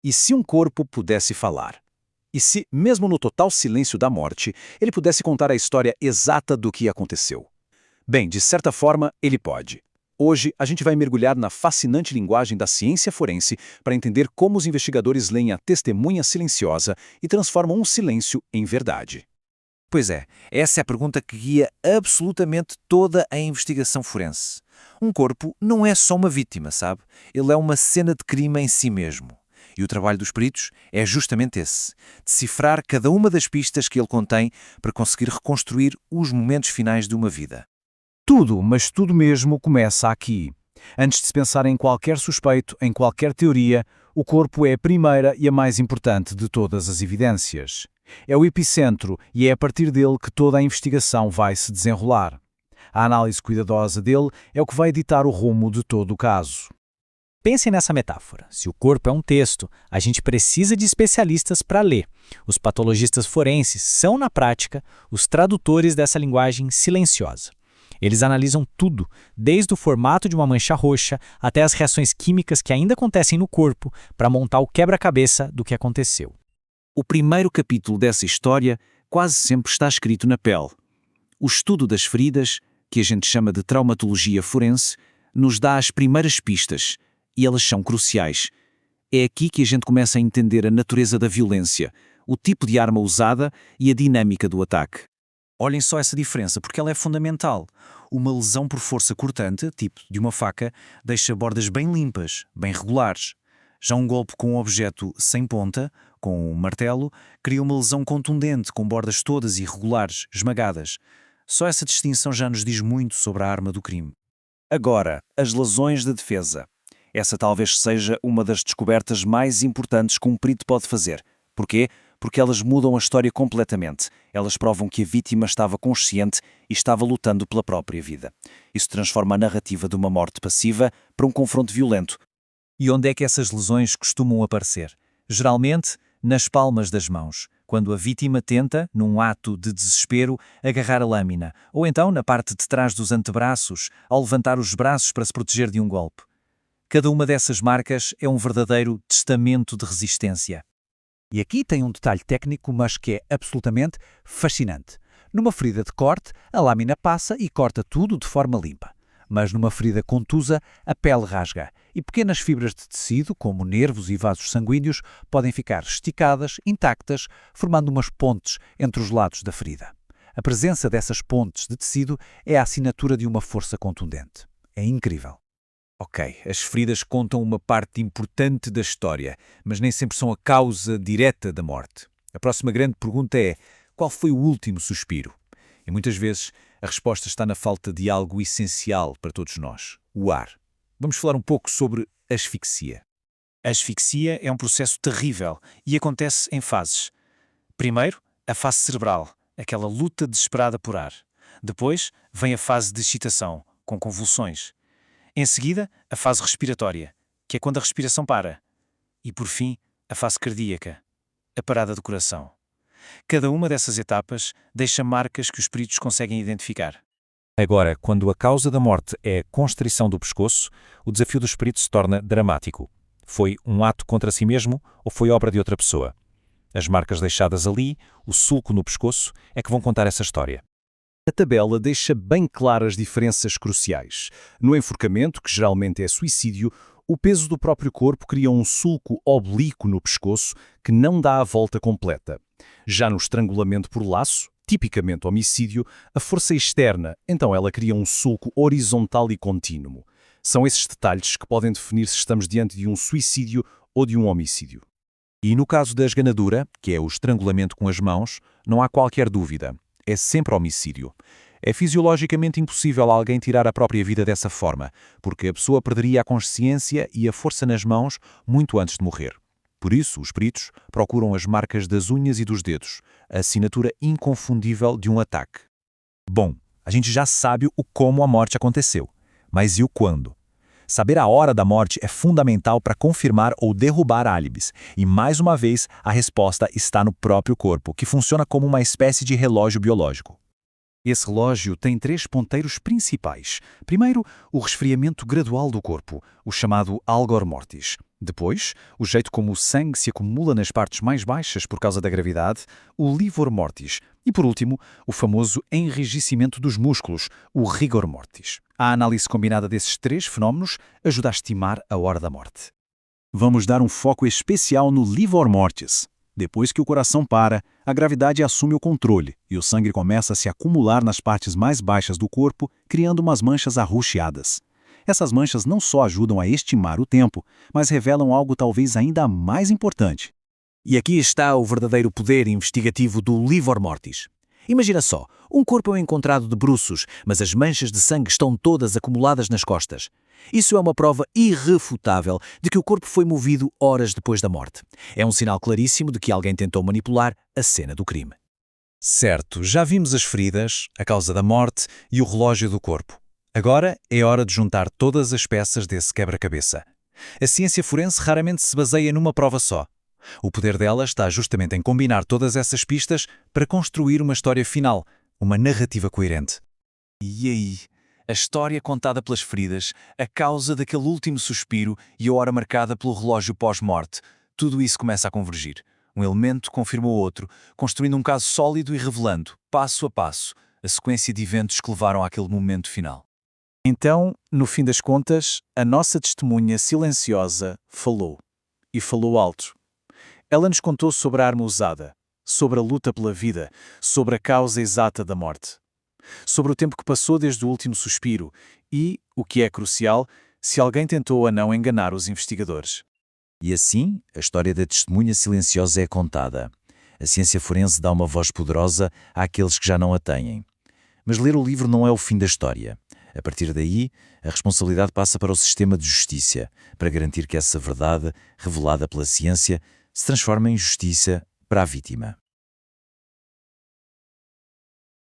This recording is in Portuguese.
E se um corpo pudesse falar? E se, mesmo no total silêncio da morte, ele pudesse contar a história exata do que aconteceu? Bem, de certa forma, ele pode. Hoje, a gente vai mergulhar na fascinante linguagem da ciência forense para entender como os investigadores leem a testemunha silenciosa e transformam um silêncio em verdade. Pois é, essa é a pergunta que guia absolutamente toda a investigação forense. Um corpo não é só uma vítima, sabe? Ele é uma cena de crime em si mesmo. E o trabalho dos peritos é justamente esse: decifrar cada uma das pistas que ele contém para conseguir reconstruir os momentos finais de uma vida. Tudo, mas tudo mesmo começa aqui. Antes de se pensar em qualquer suspeito, em qualquer teoria, o corpo é a primeira e a mais importante de todas as evidências. É o epicentro e é a partir dele que toda a investigação vai se desenrolar. A análise cuidadosa dele é o que vai ditar o rumo de todo o caso. Pensem nessa metáfora. Se o corpo é um texto, a gente precisa de especialistas para ler. Os patologistas forenses são, na prática, os tradutores dessa linguagem silenciosa. Eles analisam tudo, desde o formato de uma mancha roxa até as reações químicas que ainda acontecem no corpo, para montar o quebra-cabeça do que aconteceu. O primeiro capítulo dessa história quase sempre está escrito na pele. O estudo das feridas, que a gente chama de traumatologia forense, nos dá as primeiras pistas, e elas são cruciais. É aqui que a gente começa a entender a natureza da violência, o tipo de arma usada e a dinâmica do ataque. Olhem só essa diferença, porque ela é fundamental. Uma lesão por força cortante, tipo de uma faca, deixa bordas bem limpas, bem regulares. Já um golpe com um objeto sem ponta, com um martelo, cria uma lesão contundente, com bordas todas irregulares, esmagadas. Só essa distinção já nos diz muito sobre a arma do crime. Agora, as lesões de defesa. Essa talvez seja uma das descobertas mais importantes que um perito pode fazer. Porquê? Porque elas mudam a história completamente. Elas provam que a vítima estava consciente e estava lutando pela própria vida. Isso transforma a narrativa de uma morte passiva para um confronto violento. E onde é que essas lesões costumam aparecer? Geralmente, nas palmas das mãos, quando a vítima tenta, num ato de desespero, agarrar a lâmina, ou então na parte de trás dos antebraços, ao levantar os braços para se proteger de um golpe. Cada uma dessas marcas é um verdadeiro testamento de resistência. E aqui tem um detalhe técnico, mas que é absolutamente fascinante. Numa ferida de corte, a lâmina passa e corta tudo de forma limpa. Mas numa ferida contusa, a pele rasga e pequenas fibras de tecido, como nervos e vasos sanguíneos, podem ficar esticadas, intactas, formando umas pontes entre os lados da ferida. A presença dessas pontes de tecido é a assinatura de uma força contundente. É incrível. Ok, as feridas contam uma parte importante da história, mas nem sempre são a causa direta da morte. A próxima grande pergunta é: qual foi o último suspiro? E muitas vezes a resposta está na falta de algo essencial para todos nós: o ar. Vamos falar um pouco sobre asfixia. A asfixia é um processo terrível e acontece em fases. Primeiro, a fase cerebral, aquela luta desesperada por ar. Depois, vem a fase de excitação, com convulsões. Em seguida, a fase respiratória, que é quando a respiração para. E, por fim, a fase cardíaca, a parada do coração. Cada uma dessas etapas deixa marcas que os peritos conseguem identificar. Agora, quando a causa da morte é constrição do pescoço, o desafio dos peritos se torna dramático. Foi um ato contra si mesmo ou foi obra de outra pessoa? As marcas deixadas ali, o sulco no pescoço, é que vão contar essa história. A tabela deixa bem claras diferenças cruciais. No enforcamento, que geralmente é suicídio, o peso do próprio corpo cria um sulco oblíquo no pescoço que não dá a volta completa. Já no estrangulamento por laço, tipicamente homicídio, a força é externa, então ela cria um sulco horizontal e contínuo. São esses detalhes que podem definir se estamos diante de um suicídio ou de um homicídio. E no caso da esganadura, que é o estrangulamento com as mãos, não há qualquer dúvida. É sempre homicídio. É fisiologicamente impossível alguém tirar a própria vida dessa forma, porque a pessoa perderia a consciência e a força nas mãos muito antes de morrer. Por isso, os peritos procuram as marcas das unhas e dos dedos, a assinatura inconfundível de um ataque. Bom, a gente já sabe o como a morte aconteceu, mas e o quando? Saber a hora da morte é fundamental para confirmar ou derrubar álibis, e mais uma vez a resposta está no próprio corpo, que funciona como uma espécie de relógio biológico. Esse relógio tem 3 ponteiros principais. Primeiro, o resfriamento gradual do corpo, o chamado algor mortis. Depois, o jeito como o sangue se acumula nas partes mais baixas por causa da gravidade, o livor mortis. E, por último, o famoso enrijecimento dos músculos, o rigor mortis. A análise combinada desses três fenómenos ajuda a estimar a hora da morte. Vamos dar um foco especial no livor mortis. Depois que o coração para, a gravidade assume o controle e o sangue começa a se acumular nas partes mais baixas do corpo, criando umas manchas arroxeadas. Essas manchas não só ajudam a estimar o tempo, mas revelam algo talvez ainda mais importante. E aqui está o verdadeiro poder investigativo do livor mortis. Imagina só, um corpo é encontrado de bruços, mas as manchas de sangue estão todas acumuladas nas costas. Isso é uma prova irrefutável de que o corpo foi movido horas depois da morte. É um sinal claríssimo de que alguém tentou manipular a cena do crime. Certo, já vimos as feridas, a causa da morte e o relógio do corpo. Agora é hora de juntar todas as peças desse quebra-cabeça. A ciência forense raramente se baseia numa prova só. O poder dela está justamente em combinar todas essas pistas para construir uma história final, uma narrativa coerente. E aí? A história contada pelas feridas, a causa daquele último suspiro e a hora marcada pelo relógio pós-morte, tudo isso começa a convergir. Um elemento confirma o outro, construindo um caso sólido e revelando, passo a passo, a sequência de eventos que levaram àquele momento final. Então, no fim das contas, a nossa testemunha silenciosa falou. E falou alto. Ela nos contou sobre a arma usada, sobre a luta pela vida, sobre a causa exata da morte. Sobre o tempo que passou desde o último suspiro e, o que é crucial, se alguém tentou a não enganar os investigadores. E assim, a história da testemunha silenciosa é contada. A ciência forense dá uma voz poderosa àqueles que já não a têm. Mas ler o livro não é o fim da história. A partir daí, a responsabilidade passa para o sistema de justiça, para garantir que essa verdade, revelada pela ciência, se transforma em justiça para a vítima.